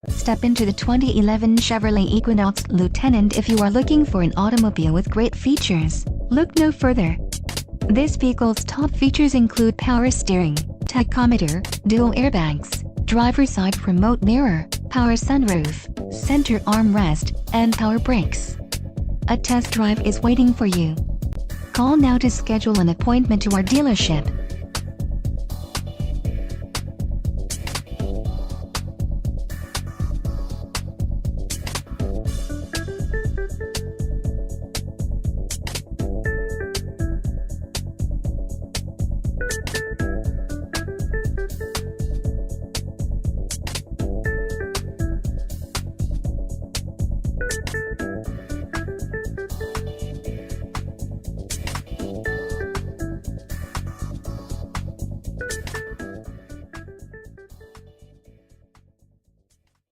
Step into the 2011 Chevrolet Equinox LT if you are looking for an automobile with great features. Look no further. This vehicle's top features include power steering, tachometer, dual airbags, driver's side remote mirror, power sunroof, center armrest, and power brakes. A test drive is waiting for you. Call now to schedule an appointment to our dealership.